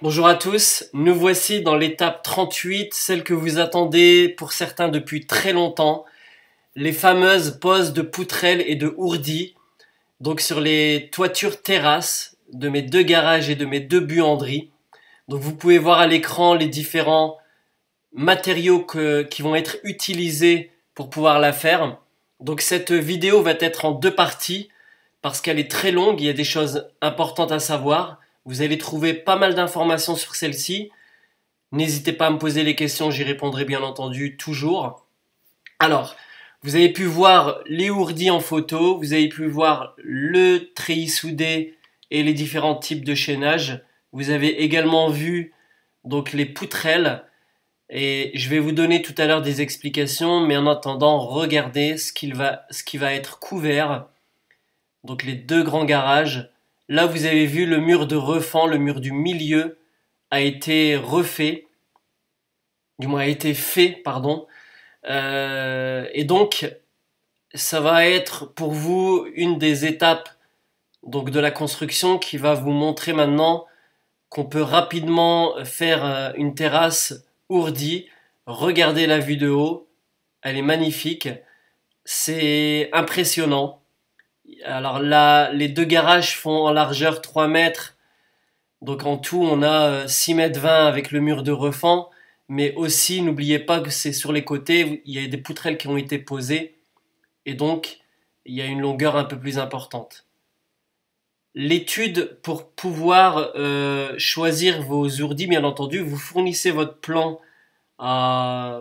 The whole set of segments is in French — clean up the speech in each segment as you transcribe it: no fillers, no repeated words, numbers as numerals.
Bonjour à tous, nous voici dans l'étape 38, celle que vous attendez pour certains depuis très longtemps, les fameuses poses de poutrelles et de ourdis, donc sur les toitures terrasses de mes deux garages et de mes deux buanderies. Donc vous pouvez voir à l'écran les différents matériaux qui vont être utilisés pour pouvoir la faire. Donc cette vidéo va être en deux parties parce qu'elle est très longue, il y a des choses importantes à savoir. Vous allez trouver pas mal d'informations sur celle-ci. N'hésitez pas à me poser les questions, j'y répondrai bien entendu toujours. Alors, vous avez pu voir les ourdis en photo, vous avez pu voir le treillis soudé et les différents types de chaînage. Vous avez également vu donc les poutrelles et je vais vous donner tout à l'heure des explications, mais en attendant, regardez ce qui va être couvert. Donc les deux grands garages. Là, vous avez vu le mur de refend, le mur du milieu a été refait, du moins a été fait, pardon. Et donc, ça va être pour vous une des étapes donc de la construction qui va vous montrer maintenant qu'on peut rapidement faire une terrasse ourdie. Regardez la vue de haut, elle est magnifique, c'est impressionnant. Alors là, les deux garages font en largeur 3 mètres, donc en tout on a 6 mètres 20 avec le mur de refend, mais aussi n'oubliez pas que c'est sur les côtés, il y a des poutrelles qui ont été posées, et donc il y a une longueur un peu plus importante. L'étude pour pouvoir choisir vos ourdis, bien entendu, vous fournissez votre plan à,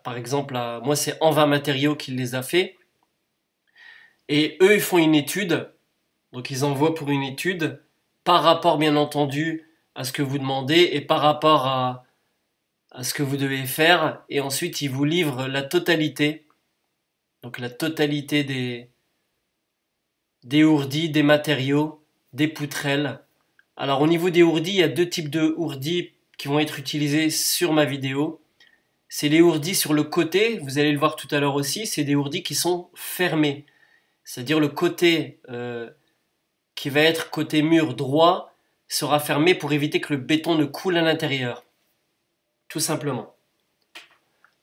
par exemple, moi c'est Envin Matériaux qui les a fait, et eux ils font une étude, donc ils envoient pour une étude, par rapport bien entendu à ce que vous demandez et par rapport à ce que vous devez faire, et ensuite ils vous livrent la totalité, donc la totalité des ourdis, des matériaux, des poutrelles. Alors au niveau des ourdis, il y a deux types de ourdis qui vont être utilisés sur ma vidéo. C'est les ourdis sur le côté, vous allez le voir tout à l'heure aussi, c'est des ourdis qui sont fermés. C'est-à-dire le côté qui va être côté mur droit sera fermé pour éviter que le béton ne coule à l'intérieur. Tout simplement.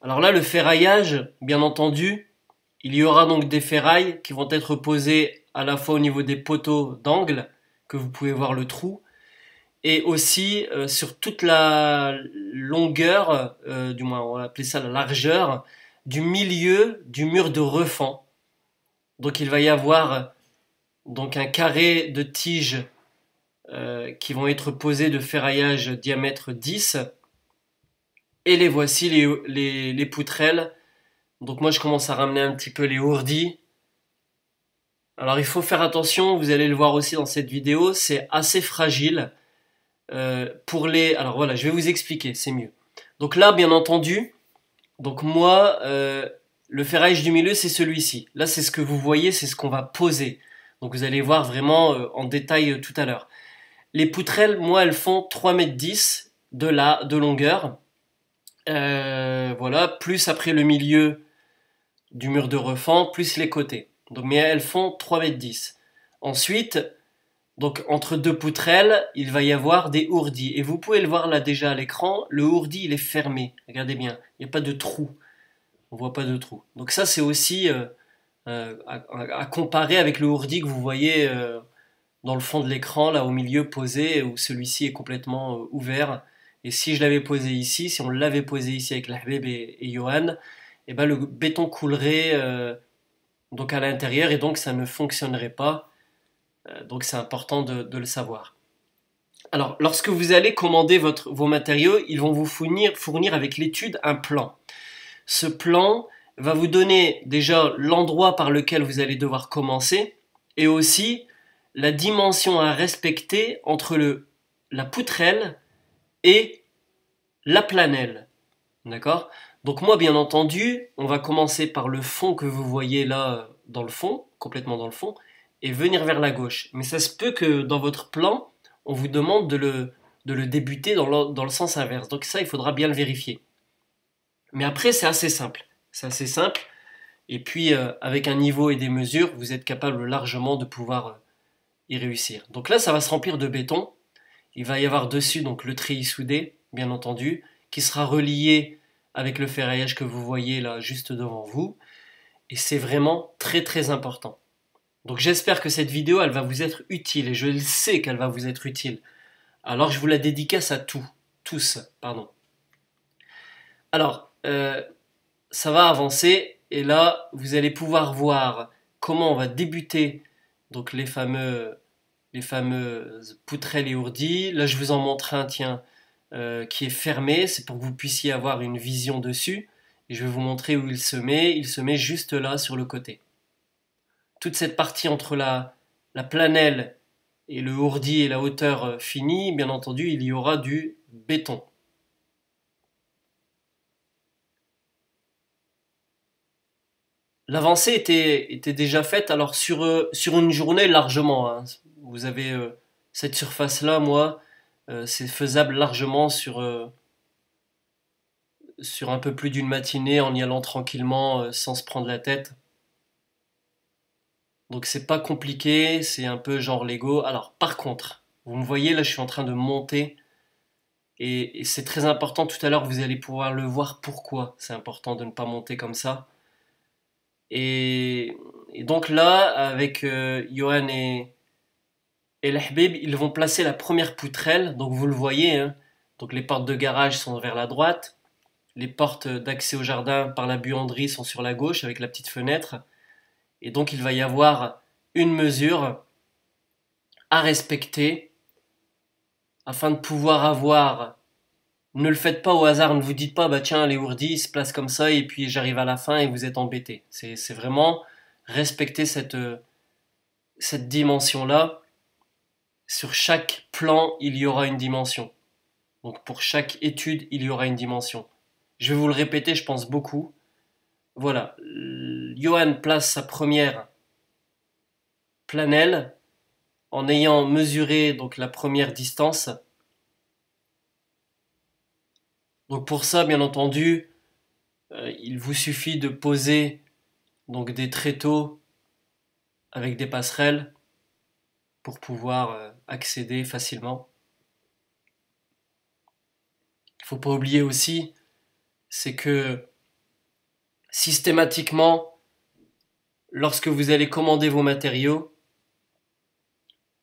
Alors là, le ferraillage, bien entendu, il y aura donc des ferrailles qui vont être posées à la fois au niveau des poteaux d'angle, que vous pouvez voir le trou, et aussi sur toute la longueur, du moins on va appeler ça la largeur, du milieu du mur de refend. Donc il va y avoir donc un carré de tiges qui vont être posées de ferraillage diamètre 10, et les voici les poutrelles. Donc moi je commence à ramener un petit peu les ourdis. Alors il faut faire attention, vous allez le voir aussi dans cette vidéo, c'est assez fragile. Alors voilà, je vais vous expliquer, c'est mieux. Donc là, bien entendu, donc moi, le ferraillage du milieu, c'est celui-ci. Là, c'est ce que vous voyez, c'est ce qu'on va poser. Donc vous allez voir vraiment en détail tout à l'heure. Les poutrelles, moi, elles font 3,10 m de longueur. Voilà, plus après le milieu du mur de refend, plus les côtés. Donc, mais elles font 3,10 m. Ensuite, donc entre deux poutrelles, il va y avoir des ourdis. Et vous pouvez le voir là déjà à l'écran, le ourdi il est fermé. Regardez bien, il n'y a pas de trou. On voit pas de trou. Donc ça c'est aussi à comparer avec le ourdi que vous voyez dans le fond de l'écran, là au milieu posé, où celui-ci est complètement ouvert. Et si je l'avais posé ici, si on l'avait posé ici avec Lahbeb et Johan, et ben le béton coulerait donc à l'intérieur et donc ça ne fonctionnerait pas. Donc c'est important de le savoir. Alors, lorsque vous allez commander vos matériaux, ils vont vous fournir avec l'étude un plan. Ce plan va vous donner déjà l'endroit par lequel vous allez devoir commencer et aussi la dimension à respecter entre la poutrelle et la planelle. D'accord? Donc moi, bien entendu, on va commencer par le fond que vous voyez là dans le fond, complètement dans le fond, et venir vers la gauche. Mais ça se peut que dans votre plan, on vous demande de le débuter dans le sens inverse. Donc ça, il faudra bien le vérifier. Mais après, c'est assez simple. C'est assez simple. Et puis, avec un niveau et des mesures, vous êtes capable largement de pouvoir y réussir. Donc là, ça va se remplir de béton. Il va y avoir dessus donc le treillis soudé, bien entendu, qui sera relié avec le ferraillage que vous voyez là juste devant vous. Et c'est vraiment très très important. Donc j'espère que cette vidéo, elle va vous être utile, et je le sais qu'elle va vous être utile. Alors je vous la dédicace à tous, pardon. Alors, ça va avancer, et là, vous allez pouvoir voir comment on va débuter donc les fameuses poutrelles et ourdis. Là, je vous en montre un, tiens, qui est fermé, c'est pour que vous puissiez avoir une vision dessus. Et je vais vous montrer où il se met juste là sur le côté. Toute cette partie entre la planelle et le ourdi et la hauteur finie, bien entendu, il y aura du béton. L'avancée était déjà faite, alors sur une journée largement, hein. Vous avez cette surface-là, moi, c'est faisable largement sur un peu plus d'une matinée en y allant tranquillement sans se prendre la tête. Donc c'est pas compliqué, c'est un peu genre Lego. Alors par contre, vous me voyez là, je suis en train de monter et c'est très important. Tout à l'heure, vous allez pouvoir le voir pourquoi c'est important de ne pas monter comme ça. Et, et donc là, avec Johan et l'Ahbib, ils vont placer la première poutrelle. Donc vous le voyez, hein. Donc les portes de garage sont vers la droite. Les portes d'accès au jardin par la buanderie sont sur la gauche avec la petite fenêtre. Et donc il va y avoir une mesure à respecter afin de pouvoir avoir. Ne le faites pas au hasard, ne vous dites pas, bah tiens, les ourdis se placent comme ça et puis j'arrive à la fin et vous êtes embêté. C'est vraiment respecter cette dimension-là. Sur chaque plan, il y aura une dimension. Donc pour chaque étude, il y aura une dimension. Je vais vous le répéter, je pense beaucoup. Voilà, Johan place sa première planelle en ayant mesuré donc la première distance. Donc pour ça, bien entendu, il vous suffit de poser donc des tréteaux avec des passerelles pour pouvoir accéder facilement. Il ne faut pas oublier aussi, c'est que systématiquement, lorsque vous allez commander vos matériaux,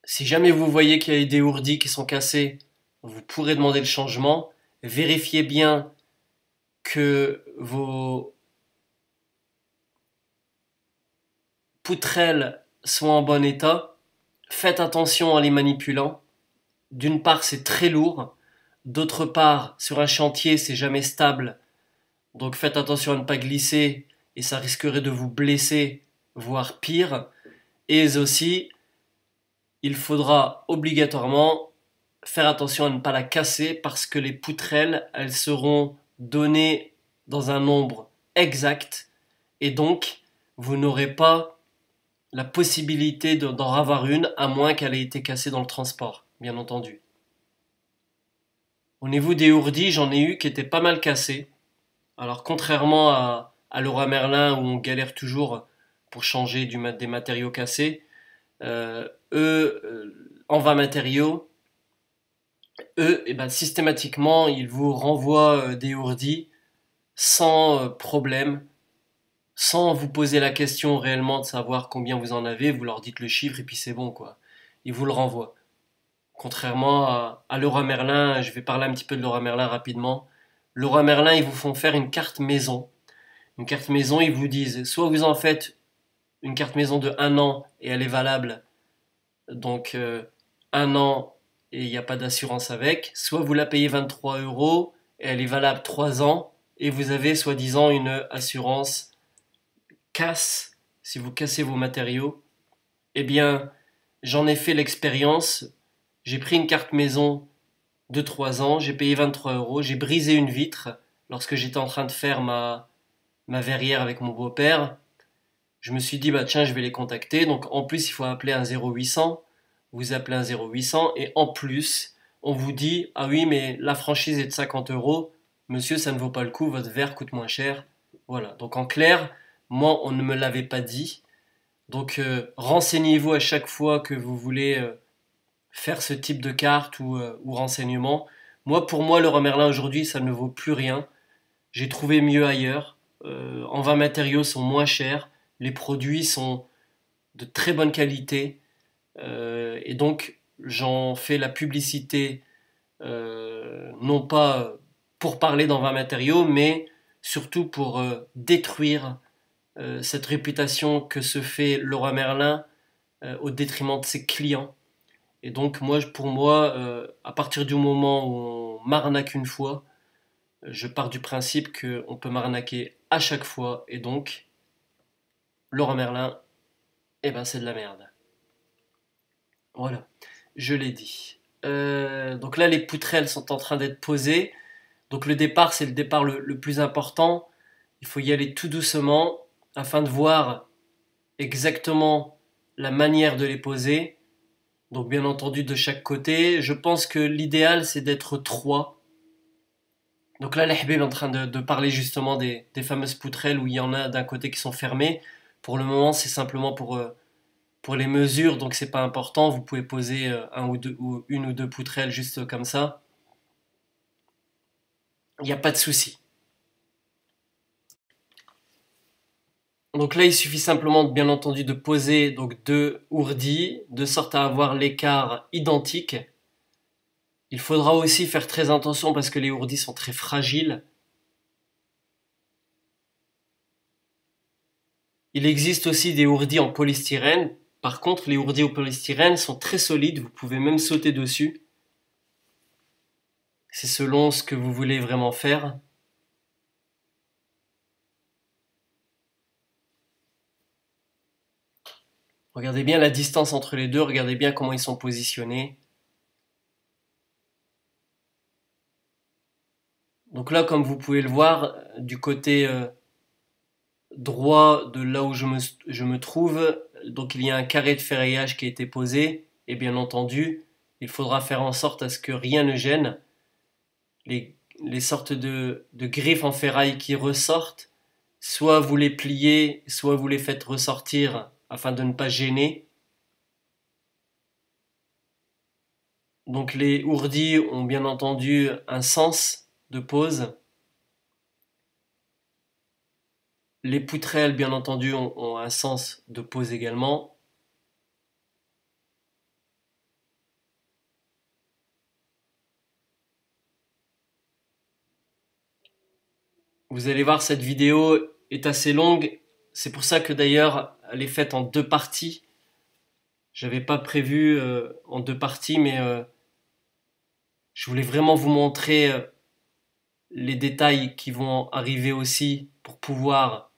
si jamais vous voyez qu'il y a des ourdis qui sont cassés, vous pourrez demander le changement. Vérifiez bien que vos poutrelles soient en bon état. Faites attention en les manipulant. D'une part, c'est très lourd. D'autre part, sur un chantier, c'est jamais stable. Donc faites attention à ne pas glisser et ça risquerait de vous blesser, voire pire. Et aussi, il faudra obligatoirement faire attention à ne pas la casser parce que les poutrelles, elles seront données dans un nombre exact et donc vous n'aurez pas la possibilité d'en avoir une à moins qu'elle ait été cassée dans le transport, bien entendu. Au niveau des ourdis, j'en ai eu qui étaient pas mal cassés. Alors contrairement à Leroy Merlin où on galère toujours pour changer des matériaux cassés, eux, en 20 matériaux, eux, eh ben, systématiquement, ils vous renvoient des ourdis sans problème, sans vous poser la question réellement de savoir combien vous en avez, vous leur dites le chiffre et puis c'est bon quoi. Ils vous le renvoient. Contrairement à Leroy Merlin, je vais parler un petit peu de Leroy Merlin rapidement. Leroy Merlin, ils vous font faire une carte maison. Une carte maison, ils vous disent soit vous en faites une carte maison de 1 an et elle est valable, donc 1 an et il n'y a pas d'assurance avec, soit vous la payez 23 euros et elle est valable 3 ans et vous avez soi-disant une assurance casse si vous cassez vos matériaux. Eh bien, j'en ai fait l'expérience, j'ai pris une carte maison de 3 ans, j'ai payé 23 euros, j'ai brisé une vitre lorsque j'étais en train de faire ma verrière avec mon beau-père. Je me suis dit, bah tiens, je vais les contacter. Donc en plus, il faut appeler un 0800. Vous appelez un 0800 et en plus, on vous dit, ah oui, mais la franchise est de 50 euros. Monsieur, ça ne vaut pas le coup, votre verre coûte moins cher. Voilà. Donc en clair, moi, on ne me l'avait pas dit. Donc renseignez-vous à chaque fois que vous voulez faire ce type de carte ou renseignement. Moi, pour moi, le roi Merlin aujourd'hui, ça ne vaut plus rien. J'ai trouvé mieux ailleurs. En vin matériaux sont moins chers. Les produits sont de très bonne qualité. Et donc, j'en fais la publicité, non pas pour parler dans vin matériaux, mais surtout pour détruire cette réputation que se fait Leroy Merlin au détriment de ses clients. Et donc, pour moi, à partir du moment où on m'arnaque une fois, je pars du principe qu'on peut m'arnaquer à chaque fois. Et donc, Leroy Merlin, eh ben, c'est de la merde. Voilà, je l'ai dit. Donc là, les poutrelles sont en train d'être posées. Donc le départ, c'est le départ le plus important. Il faut y aller tout doucement afin de voir exactement la manière de les poser. Donc bien entendu de chaque côté. Je pense que l'idéal c'est d'être trois. Donc là, l'Ahbib est en train de parler justement des fameuses poutrelles où il y en a d'un côté qui sont fermées. Pour le moment, c'est simplement pour les mesures, donc c'est pas important. Vous pouvez poser une ou deux poutrelles juste comme ça. Il n'y a pas de souci. Donc là, il suffit simplement, bien entendu, de poser donc deux ourdis, de sorte à avoir l'écart identique. Il faudra aussi faire très attention parce que les ourdis sont très fragiles. Il existe aussi des ourdis en polystyrène. Par contre, les ourdis au polystyrène sont très solides, vous pouvez même sauter dessus. C'est selon ce que vous voulez vraiment faire. Regardez bien la distance entre les deux, regardez bien comment ils sont positionnés. Donc là, comme vous pouvez le voir, du côté droit de là où je me trouve, donc il y a un carré de ferraillage qui a été posé, et bien entendu, il faudra faire en sorte à ce que rien ne gêne. Les sortes de griffes en ferraille qui ressortent, soit vous les pliez, soit vous les faites ressortir afin de ne pas gêner. Donc les ourdis ont bien entendu un sens de pose. Les poutrelles, bien entendu, ont un sens de pose également. Vous allez voir, cette vidéo est assez longue. C'est pour ça que d'ailleurs, elle est faite en deux parties. J'avais pas prévu en deux parties, mais je voulais vraiment vous montrer les détails qui vont arriver aussi pour pouvoir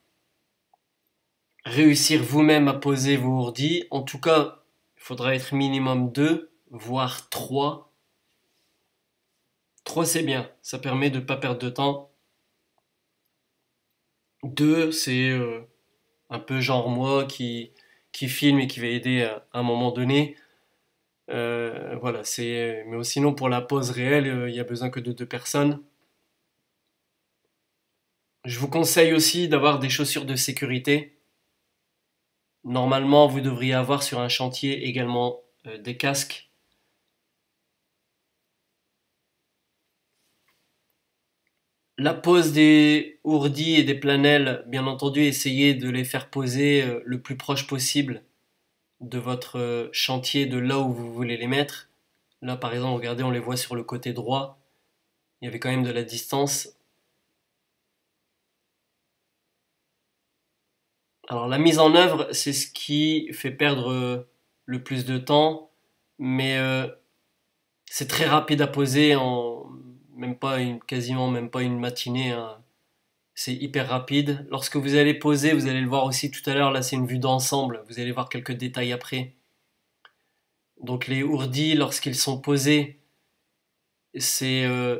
réussir vous-même à poser vos ourdis. En tout cas, il faudra être minimum deux, voire trois. Trois, c'est bien. Ça permet de ne pas perdre de temps. Deux, c'est un peu genre moi qui filme et qui va aider à un moment donné. Voilà, mais sinon pour la pause réelle, il n'y a besoin que de deux personnes. Je vous conseille aussi d'avoir des chaussures de sécurité. Normalement, vous devriez avoir sur un chantier également des casques. La pose des ourdis et des planelles, bien entendu, essayez de les faire poser le plus proche possible de votre chantier, de là où vous voulez les mettre. Là, par exemple, regardez, on les voit sur le côté droit. Il y avait quand même de la distance. Alors, la mise en œuvre, c'est ce qui fait perdre le plus de temps, mais c'est très rapide à poser en même pas quasiment même pas une matinée, hein. C'est hyper rapide. Lorsque vous allez poser, vous allez le voir aussi tout à l'heure, là c'est une vue d'ensemble, vous allez voir quelques détails après. Donc les ourdis, lorsqu'ils sont posés, c'est, euh,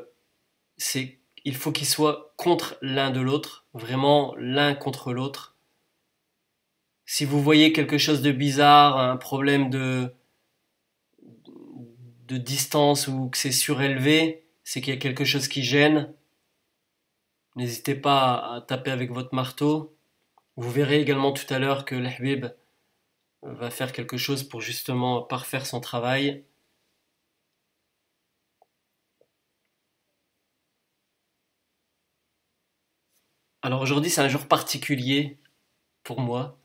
il faut qu'ils soient contre l'un de l'autre, vraiment l'un contre l'autre. Si vous voyez quelque chose de bizarre, un problème de distance ou que c'est surélevé, c'est qu'il y a quelque chose qui gêne. N'hésitez pas à taper avec votre marteau. Vous verrez également tout à l'heure que l'Habib va faire quelque chose pour justement parfaire son travail. Alors aujourd'hui, c'est un jour particulier pour moi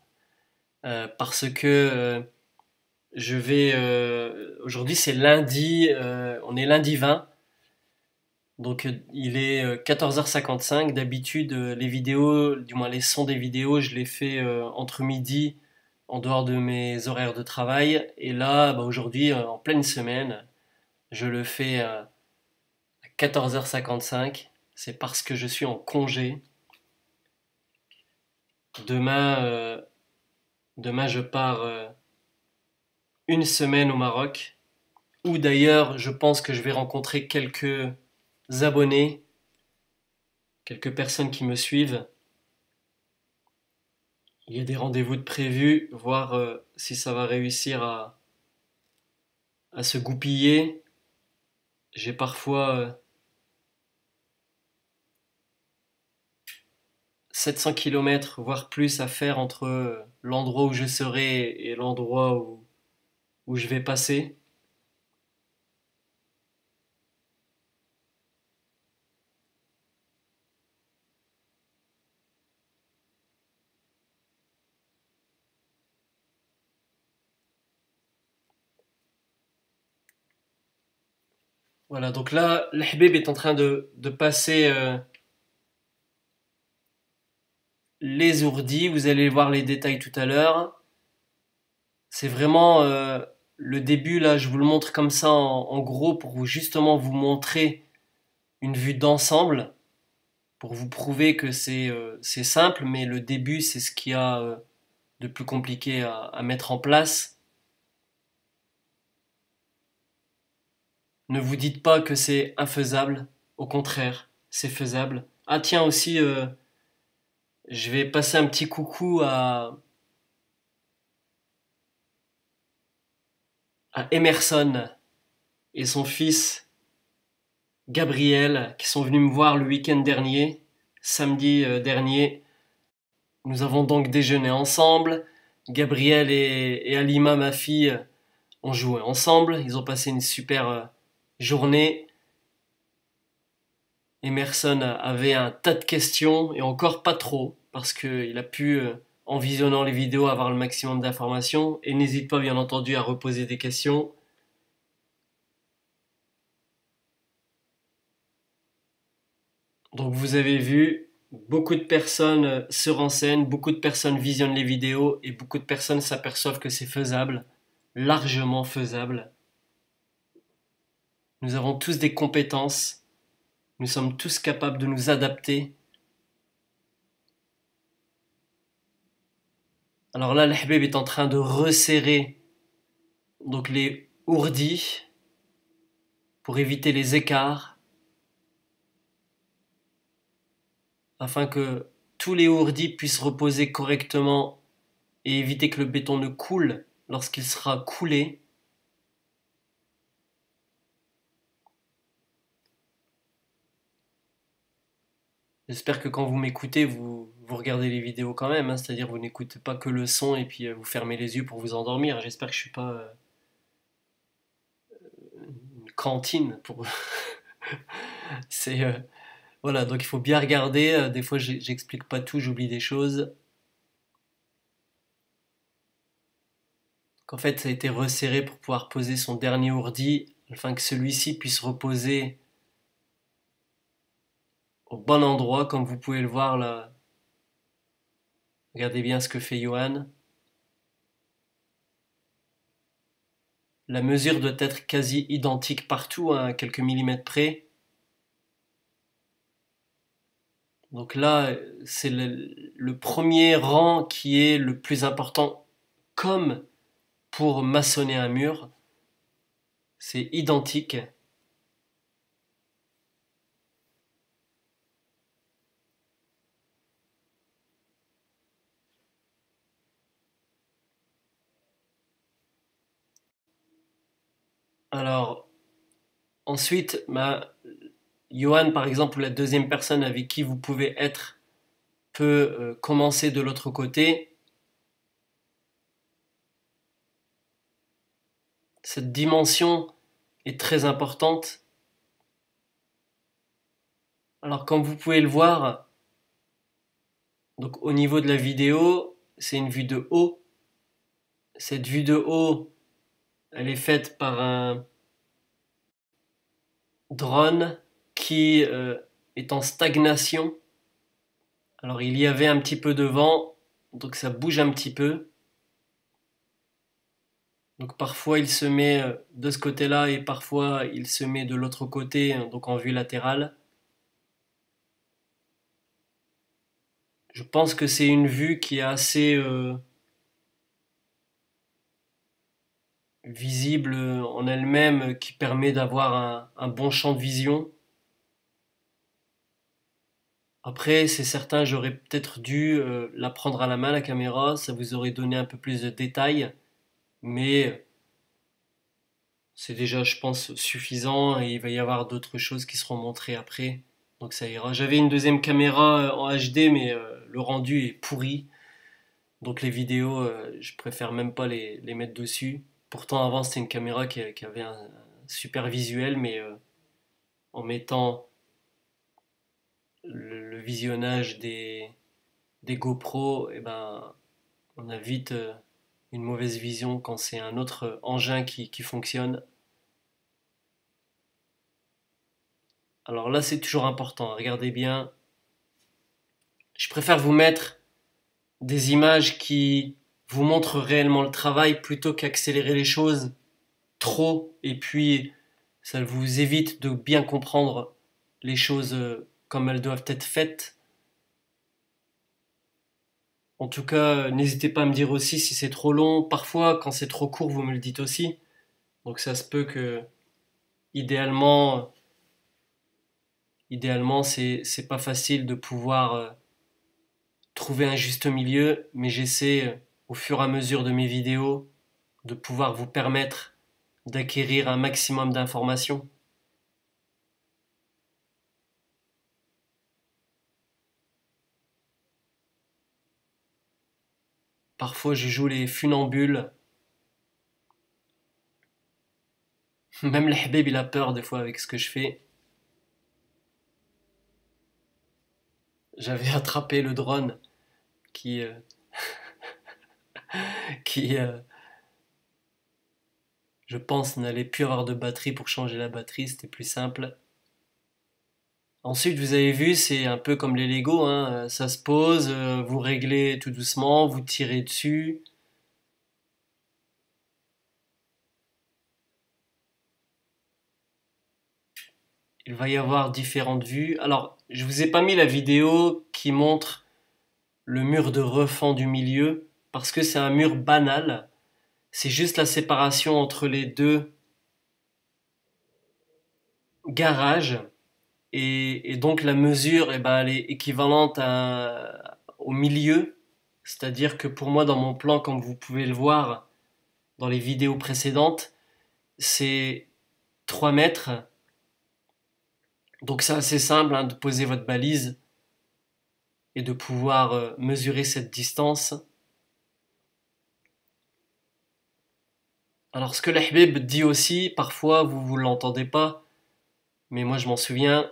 parce que aujourd'hui, c'est lundi, on est lundi 20, donc il est 14h55. D'habitude, les vidéos, du moins les sons des vidéos, je les fais entre midi, en dehors de mes horaires de travail. Et là, bah, aujourd'hui, en pleine semaine, je le fais à 14h55. C'est parce que je suis en congé. Demain, demain je pars une semaine au Maroc, où d'ailleurs je pense que je vais rencontrer quelques abonnés, quelques personnes qui me suivent. Il y a des rendez-vous de prévus, voir si ça va réussir à se goupiller. J'ai parfois 700 km, voire plus à faire entre l'endroit où je serai et l'endroit où je vais passer. Voilà, donc là, l'Hbib est en train de passer les ourdis. Vous allez voir les détails tout à l'heure. C'est vraiment le début, là, je vous le montre comme ça en gros pour vous justement vous montrer une vue d'ensemble, pour vous prouver que c'est simple, mais le début, c'est ce qu'il y a de plus compliqué à mettre en place. Ne vous dites pas que c'est infaisable, au contraire, c'est faisable. Ah tiens aussi, je vais passer un petit coucou à Emerson et son fils Gabriel qui sont venus me voir le week-end dernier, samedi dernier. Nous avons donc déjeuné ensemble. Gabriel et Alima, ma fille, ont joué ensemble. Ils ont passé une super journée. Emerson avait un tas de questions et encore pas trop parce qu'il a pu, en visionnant les vidéos, avoir le maximum d'informations. Et n'hésite pas, bien entendu, à reposer des questions. Donc vous avez vu, beaucoup de personnes se renseignent, beaucoup de personnes visionnent les vidéos et beaucoup de personnes s'aperçoivent que c'est faisable, largement faisable. Nous avons tous des compétences, nous sommes tous capables de nous adapter. Alors là, le Habib est en train de resserrer donc les ourdis pour éviter les écarts, afin que tous les ourdis puissent reposer correctement et éviter que le béton ne coule lorsqu'il sera coulé. J'espère que quand vous m'écoutez, vous regardez les vidéos quand même, hein, c'est-à-dire vous n'écoutez pas que le son et puis vous fermez les yeux pour vous endormir. J'espère que je suis pas une cantine pour. C'est voilà, donc il faut bien regarder. Des fois, j'explique pas tout, j'oublie des choses. Qu'en fait, ça a été resserré pour pouvoir poser son dernier ourdi, afin que celui-ci puisse reposer au bon endroit, comme vous pouvez le voir là. Regardez bien ce que fait Johan. La mesure doit être quasi identique partout, hein, à quelques millimètres près. Donc là, c'est le premier rang qui est le plus important, comme pour maçonner un mur. C'est identique. Alors, ensuite, Johan, par exemple, la deuxième personne avec qui vous pouvez être, peut commencer de l'autre côté. Cette dimension est très importante. Alors, comme vous pouvez le voir, Donc au niveau de la vidéo, c'est une vue de haut. Cette vue de haut, elle est faite par un drone qui est en stagnation. Alors il y avait un petit peu de vent, donc ça bouge un petit peu. Donc parfois il se met de ce côté-là et parfois il se met de l'autre côté, donc en vue latérale. Je pense que c'est une vue qui est assez visible en elle-même, qui permet d'avoir un bon champ de vision. Après, c'est certain, j'aurais peut-être dû la prendre à la main, la caméra, ça vous aurait donné un peu plus de détails, mais c'est déjà, je pense, suffisant et il va y avoir d'autres choses qui seront montrées après, donc ça ira. J'avais une deuxième caméra en HD, mais le rendu est pourri, donc les vidéos, je préfère même pas les mettre dessus. Pourtant, avant, c'était une caméra qui avait un super visuel, mais en mettant le visionnage des GoPro, eh ben, on a vite une mauvaise vision quand c'est un autre engin qui fonctionne. Alors là, c'est toujours important. Regardez bien. Je préfère vous mettre des images qui vous montrent réellement le travail plutôt qu'accélérer les choses trop et puis ça vous évite de bien comprendre les choses comme elles doivent être faites. En tout cas, n'hésitez pas à me dire aussi si c'est trop long. Parfois, quand c'est trop court, vous me le dites aussi. Donc ça se peut que idéalement, idéalement c'est pas facile de pouvoir trouver un juste milieu, mais j'essaie au fur et à mesure de mes vidéos de pouvoir vous permettre d'acquérir un maximum d'informations. Parfois, je joue les funambules. Même le Habib, il a peur des fois avec ce que je fais. J'avais attrapé le drone qui, euh, qui je pense, n'allait plus avoir de batterie pour changer la batterie. C'était plus simple. Ensuite, vous avez vu, c'est un peu comme les Lego, hein. Ça se pose, vous réglez tout doucement, vous tirez dessus. Il va y avoir différentes vues. Alors, je vous ai pas mis la vidéo qui montre le mur de refend du milieu parce que c'est un mur banal. C'est juste la séparation entre les deux garages et donc la mesure, eh ben, elle est équivalente au milieu. C'est-à-dire que pour moi, dans mon plan, comme vous pouvez le voir dans les vidéos précédentes, c'est 3 mètres. Donc c'est assez simple hein, de poser votre balise et de pouvoir mesurer cette distance. Alors ce que l'Ahbib dit aussi, parfois vous l'entendez pas, mais moi je m'en souviens,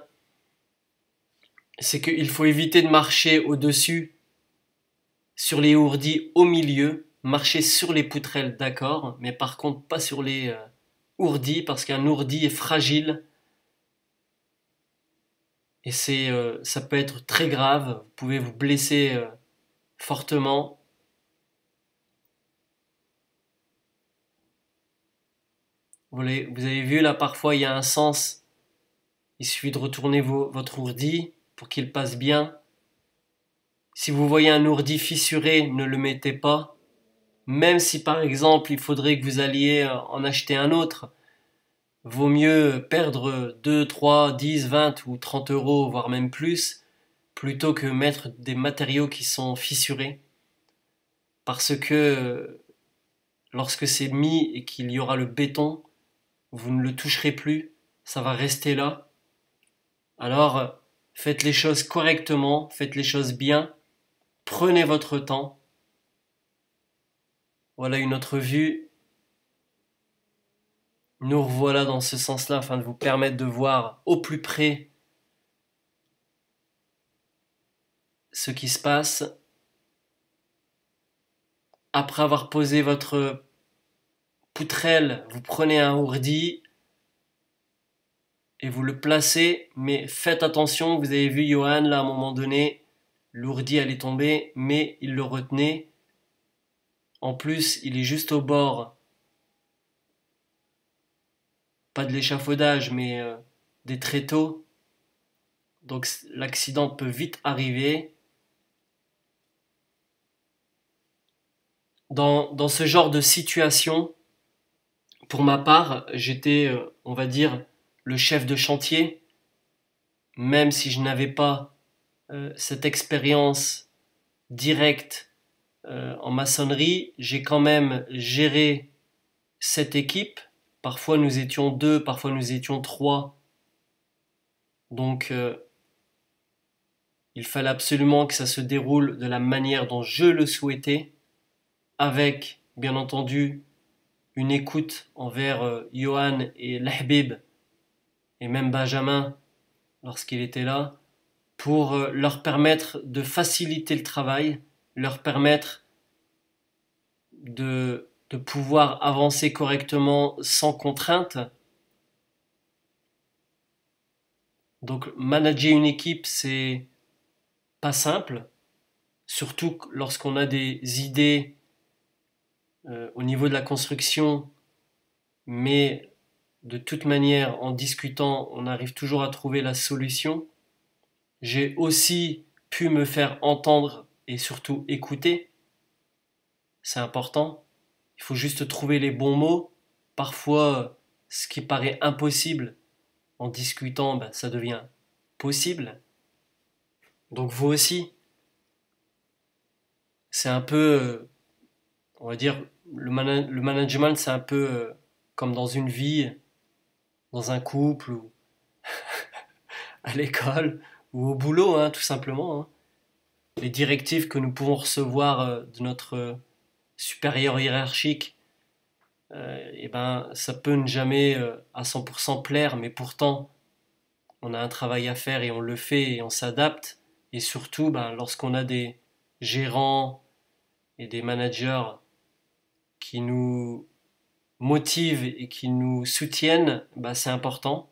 c'est qu'il faut éviter de marcher au-dessus, sur les ourdis au milieu, marcher sur les poutrelles d'accord, mais par contre pas sur les ourdis, parce qu'un ourdi est fragile et ça peut être très grave, vous pouvez vous blesser fortement. Vous avez vu là, parfois il y a un sens. Il suffit de retourner votre ourdi pour qu'il passe bien. Si vous voyez un ourdi fissuré, ne le mettez pas. Même si par exemple il faudrait que vous alliez en acheter un autre, vaut mieux perdre 2, 3, 10, 20 ou 30 euros, voire même plus, plutôt que mettre des matériaux qui sont fissurés. Parce que lorsque c'est mis et qu'il y aura le béton, vous ne le toucherez plus, ça va rester là. Alors faites les choses correctement, faites les choses bien, prenez votre temps. Voilà une autre vue. Nous revoilà dans ce sens-là afin de vous permettre de voir au plus près ce qui se passe après avoir posé votre poutrelle, vous prenez un ourdi et vous le placez, mais faites attention, vous avez vu Johan là à un moment donné, l'ourdi allait tomber, mais il le retenait. En plus, il est juste au bord, pas de l'échafaudage, mais des tréteaux. Donc l'accident peut vite arriver. Dans ce genre de situation, pour ma part, j'étais, on va dire, le chef de chantier, même si je n'avais pas cette expérience directe en maçonnerie, j'ai quand même géré cette équipe. Parfois nous étions deux, parfois nous étions trois. Donc il fallait absolument que ça se déroule de la manière dont je le souhaitais, avec bien entendu une écoute envers Johan et Lahbib et même Benjamin lorsqu'il était là, pour leur permettre de faciliter le travail, leur permettre de pouvoir avancer correctement sans contrainte. Donc manager une équipe, c'est pas simple, surtout lorsqu'on a des idées au niveau de la construction, mais de toute manière, en discutant, on arrive toujours à trouver la solution. J'ai aussi pu me faire entendre et surtout écouter. C'est important. Il faut juste trouver les bons mots. Parfois, ce qui paraît impossible, en discutant, ben, ça devient possible. Donc vous aussi, c'est un peu, on va dire, le management, c'est un peu comme dans une vie, dans un couple, ou à l'école, ou au boulot, hein, tout simplement, hein. Les directives que nous pouvons recevoir de notre supérieur hiérarchique, et ben, ça peut ne jamais à 100% plaire, mais pourtant, on a un travail à faire et on le fait et on s'adapte. Et surtout, ben, lorsqu'on a des gérants et des managers qui nous motivent et qui nous soutiennent, ben, c'est important.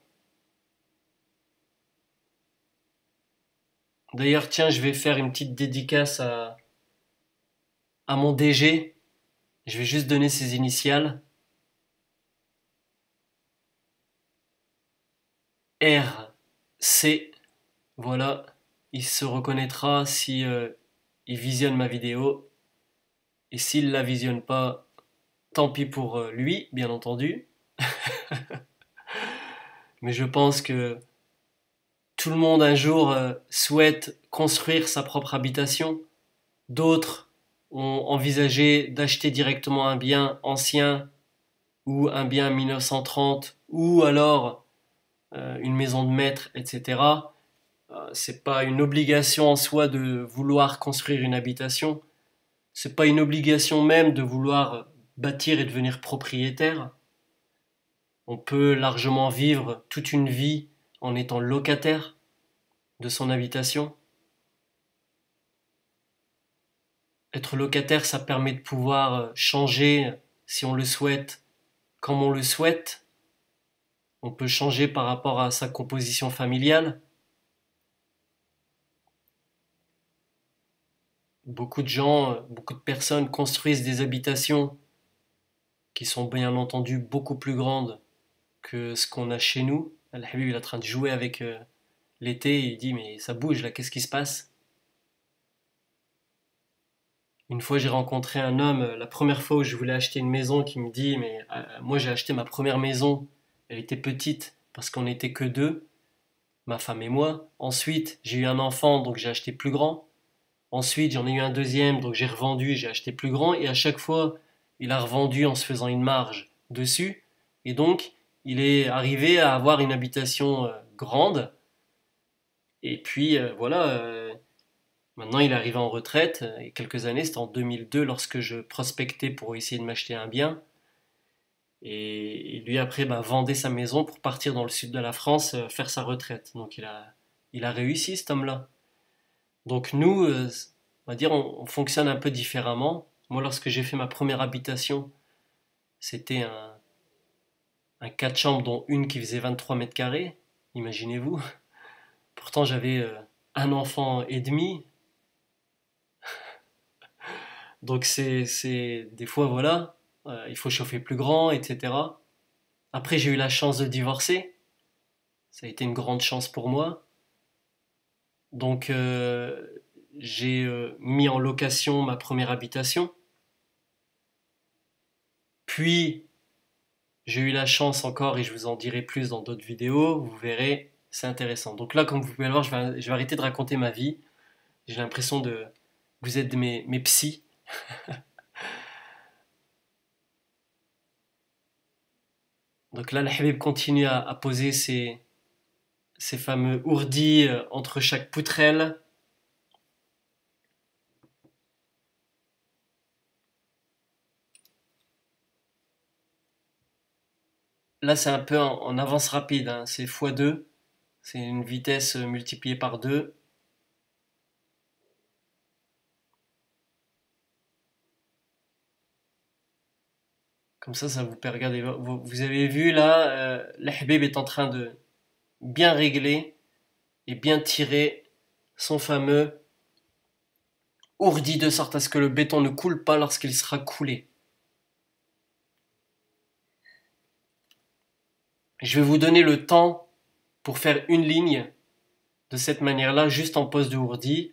D'ailleurs, tiens, je vais faire une petite dédicace à mon DG. Je vais juste donner ses initiales. RC. Voilà. Il se reconnaîtra si il visionne ma vidéo. Et s'il la visionne pas, tant pis pour lui, bien entendu. Mais je pense que tout le monde un jour souhaite construire sa propre habitation. D'autres ont envisagé d'acheter directement un bien ancien ou un bien 1930 ou alors une maison de maître, etc. C'est pas une obligation en soi de vouloir construire une habitation. C'est pas une obligation même de vouloir bâtir et devenir propriétaire. On peut largement vivre toute une vie en étant locataire de son habitation. Être locataire, ça permet de pouvoir changer si on le souhaite, comme on le souhaite. On peut changer par rapport à sa composition familiale. Beaucoup de gens, beaucoup de personnes construisent des habitations qui sont bien entendu beaucoup plus grandes que ce qu'on a chez nous. Al-Habib il est en train de jouer avec l'été, il dit mais ça bouge là, qu'est-ce qui se passe? Une fois j'ai rencontré un homme, la première fois où je voulais acheter une maison, qui me dit mais moi j'ai acheté ma première maison, elle était petite parce qu'on n'était que deux, ma femme et moi. Ensuite j'ai eu un enfant donc j'ai acheté plus grand. Ensuite j'en ai eu un deuxième donc j'ai revendu, j'ai acheté plus grand et à chaque fois il a revendu en se faisant une marge dessus et donc il est arrivé à avoir une habitation grande et puis voilà. Maintenant, il est arrivé en retraite, il y a quelques années, c'était en 2002 lorsque je prospectais pour essayer de m'acheter un bien. Et lui, après, bah, vendait sa maison pour partir dans le sud de la France faire sa retraite. Donc il a réussi, cet homme-là. Donc nous, on va dire, on fonctionne un peu différemment. Moi, lorsque j'ai fait ma première habitation, c'était un 4 chambres, dont une qui faisait 23 mètres carrés. Imaginez-vous. Pourtant, j'avais un enfant et demi. Donc des fois, voilà, il faut chauffer plus grand, etc. Après, j'ai eu la chance de divorcer. Ça a été une grande chance pour moi. Donc, j'ai mis en location ma première habitation. Puis, j'ai eu la chance encore, et je vous en dirai plus dans d'autres vidéos, vous verrez, c'est intéressant. Donc là, comme vous pouvez le voir, je vais arrêter de raconter ma vie. J'ai l'impression de... Vous êtes mes psys. Donc là, le Habib continue à poser ces fameux ourdis entre chaque poutrelle. Là, c'est un peu en avance rapide, hein. C'est x2. C'est une vitesse multipliée par 2. Comme ça vous permet, regardez, vous avez vu là, l'Habib est en train de bien régler et bien tirer son fameux ourdi de sorte à ce que le béton ne coule pas lorsqu'il sera coulé. Je vais vous donner le temps pour faire une ligne de cette manière-là, juste en pose de ourdi.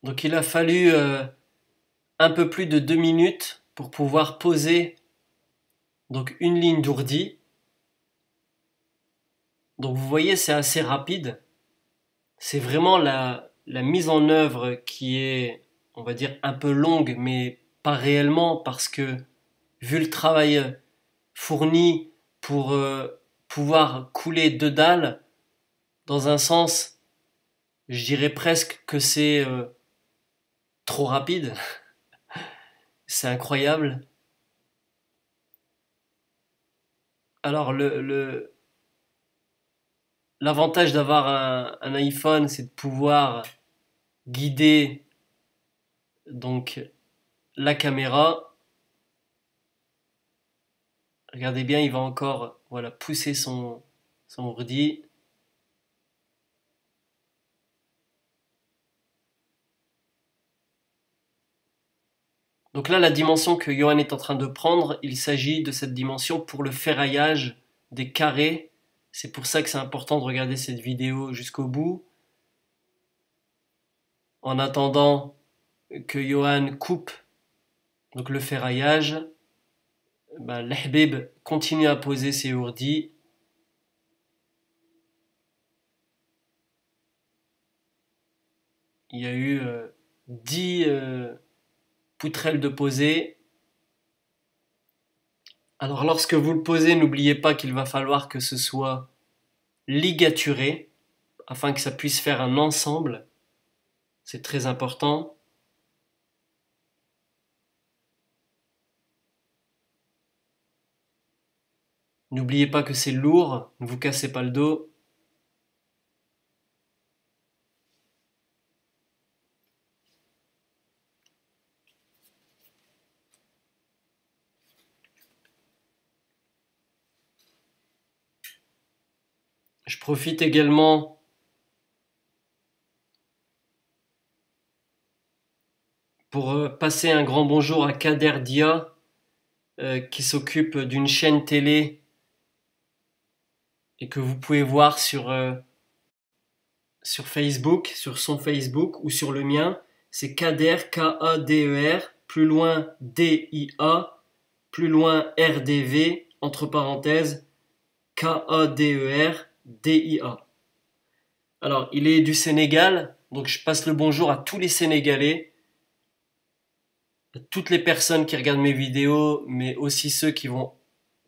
Donc il a fallu un peu plus de 2 minutes pour pouvoir poser donc une ligne d'ourdi. Donc vous voyez, c'est assez rapide. C'est vraiment la mise en œuvre qui est, on va dire, un peu longue, mais pas réellement, parce que vu le travail fourni pour pouvoir couler deux dalles, dans un sens, je dirais presque que c'est trop rapide. C'est incroyable. Alors l'avantage d'avoir un iPhone, c'est de pouvoir guider donc la caméra. Regardez bien, il va encore voilà, pousser son ordi. Donc là, la dimension que Johan est en train de prendre, il s'agit de cette dimension pour le ferraillage des carrés. C'est pour ça que c'est important de regarder cette vidéo jusqu'au bout. En attendant que Johan coupe donc le ferraillage, ben, l'Habib continue à poser ses ourdis. Il y a eu 10 poutrelles de posées. Alors lorsque vous le posez, n'oubliez pas qu'il va falloir que ce soit ligaturé afin que ça puisse faire un ensemble. C'est très important. N'oubliez pas que c'est lourd, ne vous cassez pas le dos. Je profite également pour passer un grand bonjour à Kader Dia qui s'occupe d'une chaîne télé et que vous pouvez voir sur Facebook, sur son Facebook ou sur le mien. C'est Kader, K-A-D-E-R, plus loin D-I-A, plus loin R-D-V, entre parenthèses, K-A-D-E-R, D-I-A. Alors, il est du Sénégal, donc je passe le bonjour à tous les Sénégalais, à toutes les personnes qui regardent mes vidéos, mais aussi ceux qui vont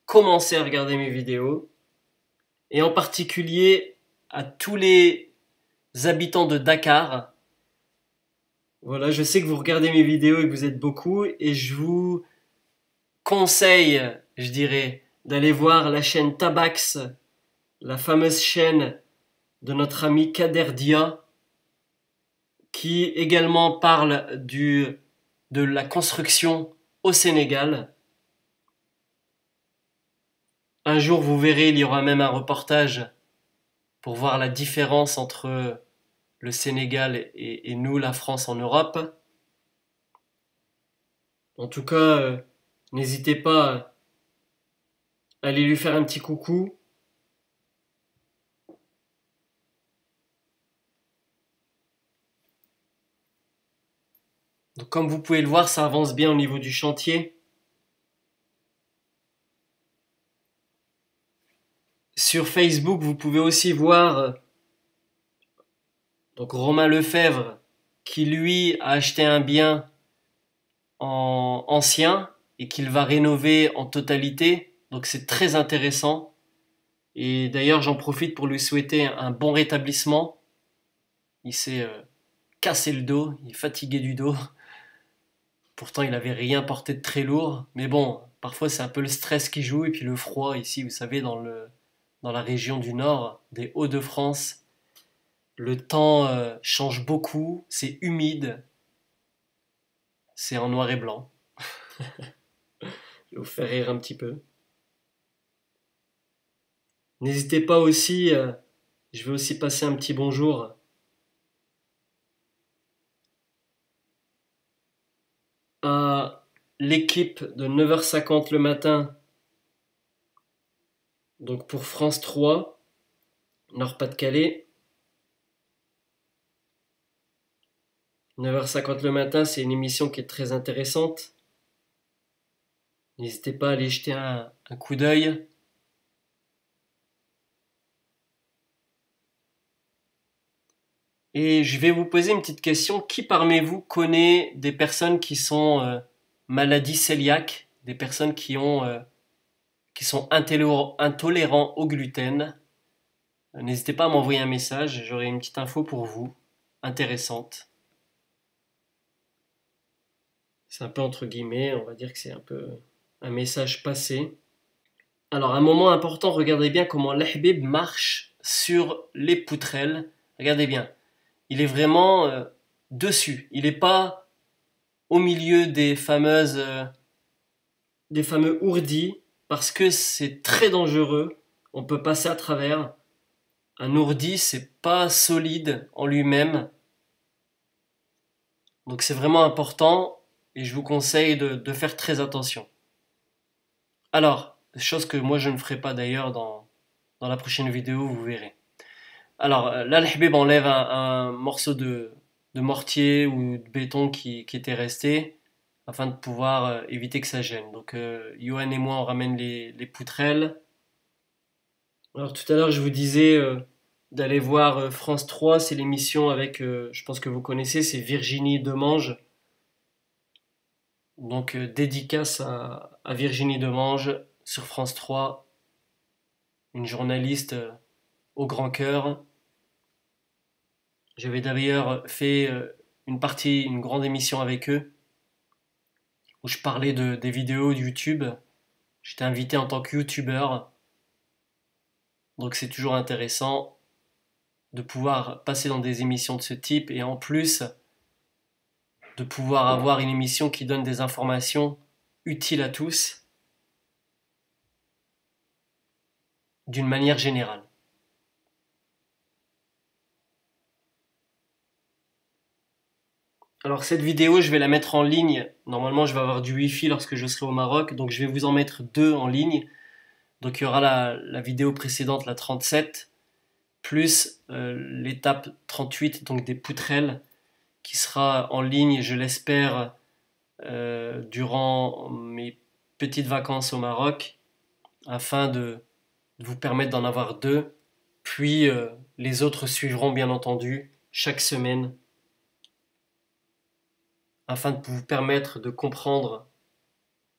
commencer à regarder mes vidéos, et en particulier à tous les habitants de Dakar. Voilà, je sais que vous regardez mes vidéos et que vous êtes beaucoup, et je vous conseille, je dirais, d'aller voir la chaîne Tabax, la fameuse chaîne de notre ami Kader Dia, qui également parle de la construction au Sénégal. Un jour, vous verrez, il y aura même un reportage pour voir la différence entre le Sénégal et nous, la France en Europe. En tout cas, n'hésitez pas à aller lui faire un petit coucou. Donc, comme vous pouvez le voir, ça avance bien au niveau du chantier. Sur Facebook, vous pouvez aussi voir donc Romain Lefebvre qui lui a acheté un bien en ancien et qu'il va rénover en totalité. Donc c'est très intéressant. Et d'ailleurs, j'en profite pour lui souhaiter un bon rétablissement. Il s'est cassé le dos, il est fatigué du dos. Pourtant, il n'avait rien porté de très lourd. Mais bon, parfois c'est un peu le stress qui joue et puis le froid ici, vous savez, dans la région du nord, des Hauts-de-France. Le temps change beaucoup, c'est humide, c'est en noir et blanc. Je vais vous faire rire un petit peu. N'hésitez pas aussi, je vais aussi passer un petit bonjour à l'équipe de 9h50 le matin, donc pour France 3, Nord-Pas-de-Calais. 9h50 le matin, c'est une émission qui est très intéressante. N'hésitez pas à aller jeter un coup d'œil. Et je vais vous poser une petite question. Qui parmi vous connaît des personnes qui sont maladies cœliaques, des personnes qui sont intolérants au gluten? N'hésitez pas à m'envoyer un message, j'aurai une petite info pour vous, intéressante. C'est un peu entre guillemets, on va dire que c'est un peu un message passé. Alors, un moment important, regardez bien comment l'ahbib marche sur les poutrelles. Regardez bien, il est vraiment dessus. Il n'est pas au milieu des fameux ourdis, parce que c'est très dangereux. On peut passer à travers. Un ourdi, c'est pas solide en lui-même. Donc c'est vraiment important et je vous conseille de faire très attention. Alors, chose que moi je ne ferai pas d'ailleurs dans la prochaine vidéo, vous verrez. Alors là, le Habib enlève un morceau de mortier ou de béton qui était resté afin de pouvoir éviter que ça gêne. Donc Johan et moi on ramène les poutrelles. Alors tout à l'heure je vous disais d'aller voir France 3, c'est l'émission avec, je pense que vous connaissez, c'est Virginie Demange. Donc dédicace à Virginie Demange sur France 3, une journaliste au grand cœur. J'avais d'ailleurs fait une grande émission avec eux, où je parlais des vidéos de YouTube. J'étais invité en tant que YouTuber, donc c'est toujours intéressant de pouvoir passer dans des émissions de ce type et en plus de pouvoir avoir une émission qui donne des informations utiles à tous d'une manière générale. Alors cette vidéo, je vais la mettre en ligne. Normalement, je vais avoir du Wi-Fi lorsque je serai au Maroc, donc je vais vous en mettre deux en ligne. Donc il y aura la vidéo précédente, la 37, plus l'étape 38, donc des poutrelles, qui sera en ligne, je l'espère, durant mes petites vacances au Maroc, afin de vous permettre d'en avoir deux. Puis les autres suivront bien entendu chaque semaine, afin de vous permettre de comprendre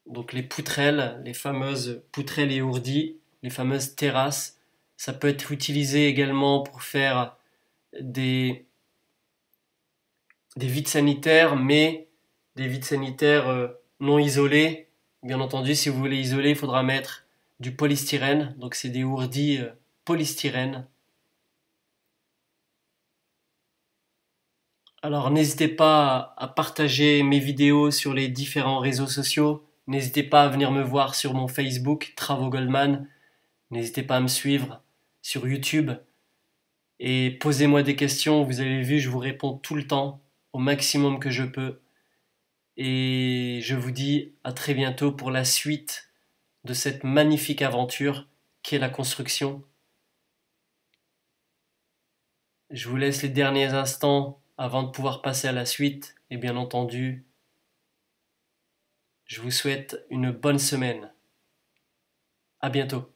donc les poutrelles, les fameuses poutrelles et ourdis, les fameuses terrasses. Ça peut être utilisé également pour faire des, des vides sanitaires, mais des vides sanitaires non isolés. Bien entendu, si vous voulez isoler, il faudra mettre du polystyrène. Donc c'est des ourdis polystyrène. Alors n'hésitez pas à partager mes vidéos sur les différents réseaux sociaux. N'hésitez pas à venir me voir sur mon Facebook, Travaux Goldman. N'hésitez pas à me suivre sur YouTube. Et posez-moi des questions. Vous avez vu, je vous réponds tout le temps, au maximum que je peux. Et je vous dis à très bientôt pour la suite de cette magnifique aventure qu'est la construction. Je vous laisse les derniers instants avant de pouvoir passer à la suite. Et bien entendu, je vous souhaite une bonne semaine. À bientôt.